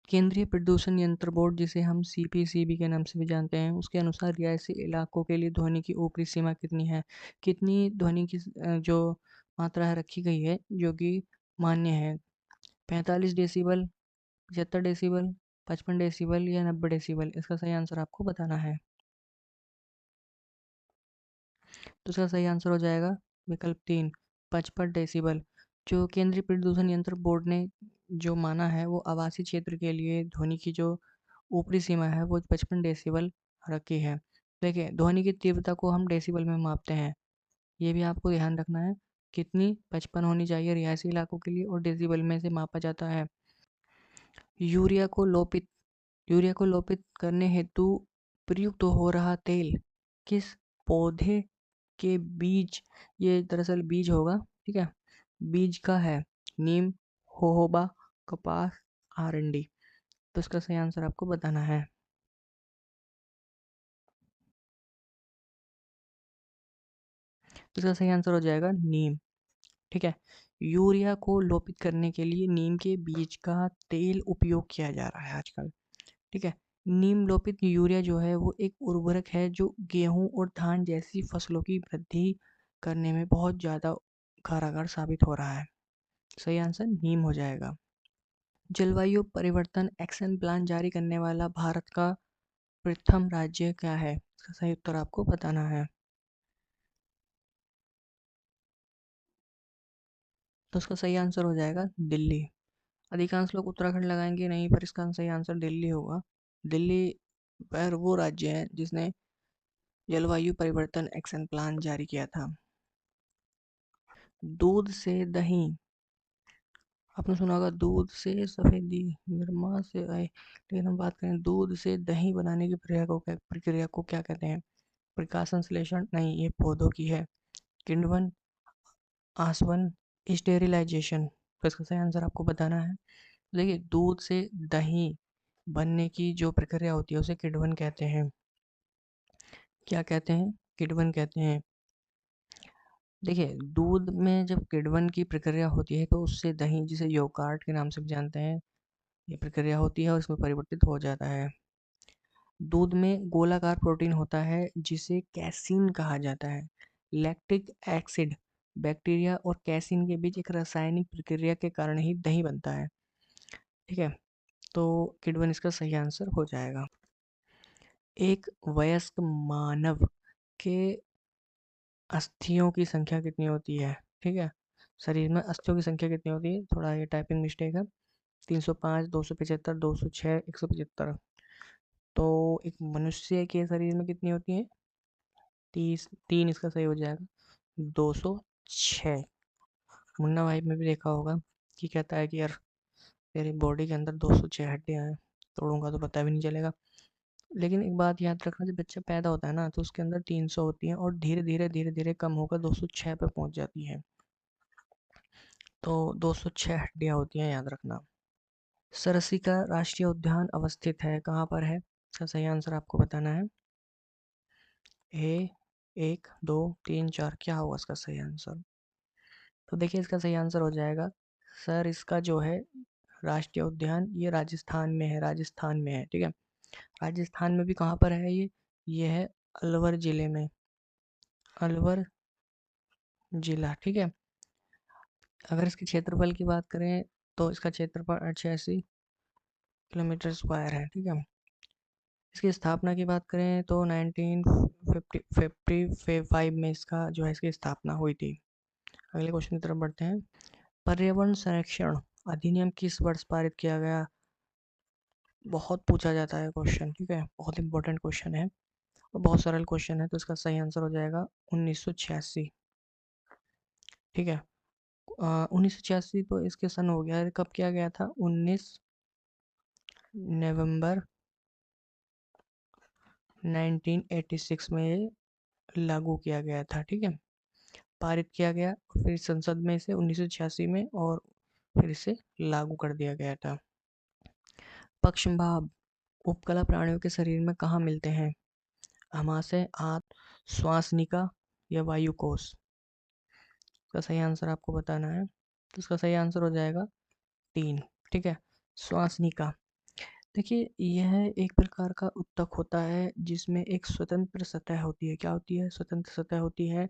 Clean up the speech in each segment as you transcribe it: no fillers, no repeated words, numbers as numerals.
केंद्रीय प्रदूषण नियंत्रण बोर्ड, जिसे हम सीपीसीबी के नाम से भी जानते हैं, उसके अनुसार रिहायशी इलाकों के लिए ध्वनि की ऊपरी सीमा कितनी है? कितनी ध्वनि की जो मात्रा है रखी गई है जो कि मान्य है? 45 डेसिबल, 75 डेसिबल, 55 डेसिबल या 90 डेसिबल? इसका सही आंसर आपको बताना है। तो इसका सही आंसर हो जाएगा विकल्प 3, 55 डेसिबल। जो केंद्रीय प्रदूषण नियंत्रण बोर्ड ने जो माना है वो आवासीय क्षेत्र के लिए ध्वनि की जो ऊपरी सीमा है वो 55 डेसिबल रखी है। देखिए, ध्वनि की तीव्रता को हम डेसिबल में मापते हैं, ये भी आपको ध्यान रखना है। कितनी 55 होनी चाहिए रिहायशी इलाकों के लिए और डेसिबल में से मापा जाता है। यूरिया को लोपित यूरिया को लोपित करने हेतु प्रयुक्त हो रहा तेल किस पौधे के बीज, ये दरअसल बीज होगा, ठीक है, बीज का है? नीम, होहोबा, कपास, आरंडी? तो इसका सही आंसर आपको बताना है। तो इसका सही आंसर हो जाएगा नीम, ठीक है। यूरिया को लोपित करने के लिए नीम के बीज का तेल उपयोग किया जा रहा है आजकल, ठीक है। नीम लोपित यूरिया जो है वो एक उर्वरक है जो गेहूं और धान जैसी फसलों की वृद्धि करने में बहुत ज़्यादा कारगर साबित हो रहा है। सही आंसर नीम हो जाएगा। जलवायु परिवर्तन एक्शन प्लान जारी करने वाला भारत का प्रथम राज्य क्या है? इसका सही उत्तर आपको बताना है। तो उसका सही आंसर हो जाएगा दिल्ली। अधिकांश लोग उत्तराखंड लगाएंगे नहीं, पर इसका सही आंसर दिल्ली होगा। दिल्ली पर वो राज्य है जिसने जलवायु परिवर्तन एक्शन प्लान जारी किया था। दूध से दही, आपने सुना होगा दूध से सफेदी निरमा से आए, लेकिन हम बात करें दूध से दही बनाने की प्रक्रिया को क्या कहते हैं? प्रकाश संश्लेषण नहीं, ये पौधों की है। किण्वन, आसवन, स्टेरिलाइजेशन? तो इसका सही आंसर आपको बताना है। देखिए, दूध से दही बनने की जो प्रक्रिया होती है उसे किण्वन कहते हैं। क्या कहते हैं? किण्वन कहते हैं। देखिए, दूध में जब किण्वन की प्रक्रिया होती है तो उससे दही, जिसे योगार्ट के नाम से भी जानते हैं, ये प्रक्रिया होती है और इसमें परिवर्तित हो जाता है। दूध में गोलाकार प्रोटीन होता है जिसे कैसीन कहा जाता है। लैक्टिक एसिड बैक्टीरिया और कैसीन के बीच एक रासायनिक प्रक्रिया के कारण ही दही बनता है, ठीक है। तो किण्वन इसका सही आंसर हो जाएगा। एक वयस्क मानव के अस्थियों की संख्या कितनी होती है? ठीक है, शरीर में अस्थियों की संख्या कितनी होती है? थोड़ा ये टाइपिंग मिस्टेक है। 305, 275, 206, 175? तो एक मनुष्य के शरीर में कितनी होती है? 3। इसका सही हो जाएगा 206। मुन्ना भाई में भी देखा होगा कि कहता है कि यार तेरी बॉडी के अंदर 206 हड्डियां हैं, तोड़ूंगा तो पता भी नहीं चलेगा। लेकिन एक बात याद रखना, जब बच्चा पैदा होता है ना तो उसके अंदर 300 होती हैं और धीरे धीरे कम होकर 206 पे पहुंच जाती है। तो 206 हड्डियां होती हैं, याद रखना। सरसी का राष्ट्रीय उद्यान अवस्थित है कहाँ पर है? इसका सही आंसर आपको बताना है। ए 1, 2, 3, 4, क्या होगा इसका सही आंसर? तो देखिए, इसका सही आंसर हो जाएगा सर, इसका जो है राष्ट्रीय उद्यान ये राजस्थान में है, राजस्थान में है, ठीक है। राजस्थान में भी कहाँ पर है ये है अलवर जिले में, अलवर जिला, ठीक है। अगर इसके क्षेत्रफल की बात करें तो इसका क्षेत्रफल 86 किलोमीटर स्क्वायर है, ठीक है। इसकी स्थापना की बात करें तो 1955 में इसका जो है इसकी स्थापना हुई थी। अगले क्वेश्चन की तरफ बढ़ते हैं। पर्यावरण संरक्षण अधिनियम किस वर्ष पारित किया गया? बहुत पूछा जाता है क्वेश्चन, ठीक है, बहुत इंपॉर्टेंट क्वेश्चन है और बहुत सरल क्वेश्चन है। तो इसका सही आंसर हो जाएगा 1986, ठीक है। 1986 तो इसके सन हो गया है, कब किया गया था? 19 नवंबर 1986 में ये लागू किया गया था, ठीक है, पारित किया गया, फिर संसद में इसे 1986 में और फिर इसे लागू कर दिया गया था। पक्षभाग उपकला प्राणियों के शरीर में कहाँ मिलते हैं? आमाशय, आंत, श्वासनिका या वायुकोश? इसका सही आंसर आपको बताना है। तो इसका सही आंसर हो जाएगा 3, ठीक है, श्वासनिका। देखिए, यह एक प्रकार का उत्तक होता है जिसमें एक स्वतंत्र सतह होती है। क्या होती है? स्वतंत्र सतह होती है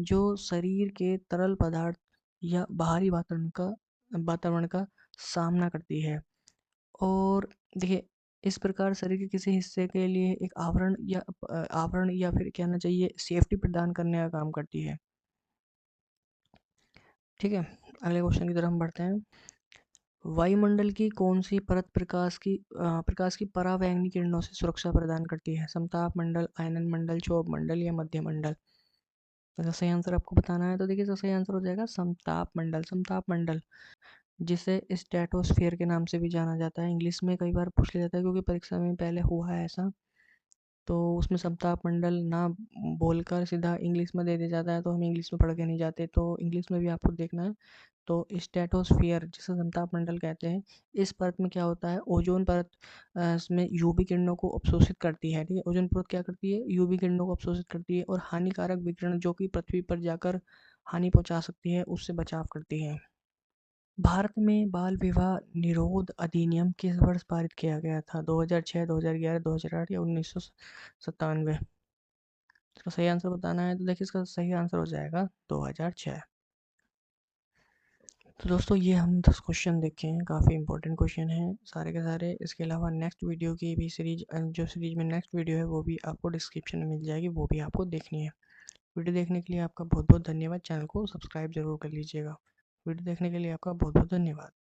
जो शरीर के तरल पदार्थ या बाहरी वातावरण का सामना करती है। और देखिए, इस प्रकार शरीर के किसी हिस्से के लिए एक आवरण या फिर कहना चाहिए सेफ्टी प्रदान करने का काम करती है। ठीक है, अगले क्वेश्चन की तरफ हम बढ़ते हैं। वायुमंडल की कौन सी परत प्रकाश की परावैंगनी किरणों से सुरक्षा प्रदान करती है? समताप मंडल, आयनन मंडल, क्षोभ मंडल या मध्य मंडल? इसका सही आंसर आपको बताना है, तो देखिए इसका सही आंसर हो जाएगा समताप मंडल। समताप मंडल जिसे स्ट्रेटोस्फीयर के नाम से भी जाना जाता है, इंग्लिश में कई बार पूछ लिया जाता है क्योंकि परीक्षा में पहले हुआ है ऐसा। तो उसमें समताप मंडल ना बोलकर सीधा इंग्लिश में दे दिया जाता है, तो हम इंग्लिश में पढ़ के नहीं जाते, तो इंग्लिश में भी आपको देखना है। तो स्ट्रेटोस्फीयर जिसे समताप मंडल कहते हैं, इस परत में क्या होता है, ओजोन परत इसमें यूवी किरणों को अवशोषित करती है। ठीक है, ओजोन परत क्या करती है? यूवी किरणों को अवशोषित करती है और हानिकारक विकिरण जो कि पृथ्वी पर जाकर हानि पहुंचा सकती है उससे बचाव करती है। भारत में बाल विवाह निरोध अधिनियम किस वर्ष पारित किया गया था? 2006, 2011, 2008 या 1997? इसका सही आंसर बताना है, तो देखिए इसका सही आंसर हो जाएगा 2006। तो दोस्तों, ये हम 10 क्वेश्चन देखे हैं, काफ़ी इंपॉर्टेंट क्वेश्चन हैं सारे के सारे। इसके अलावा नेक्स्ट वीडियो की भी सीरीज, जो सीरीज में नेक्स्ट वीडियो है वो भी आपको डिस्क्रिप्शन में मिल जाएगी, वो भी आपको देखनी है। वीडियो देखने के लिए आपका बहुत बहुत धन्यवाद। चैनल को सब्सक्राइब जरूर कर लीजिएगा। वीडियो देखने के लिए आपका बहुत बहुत धन्यवाद।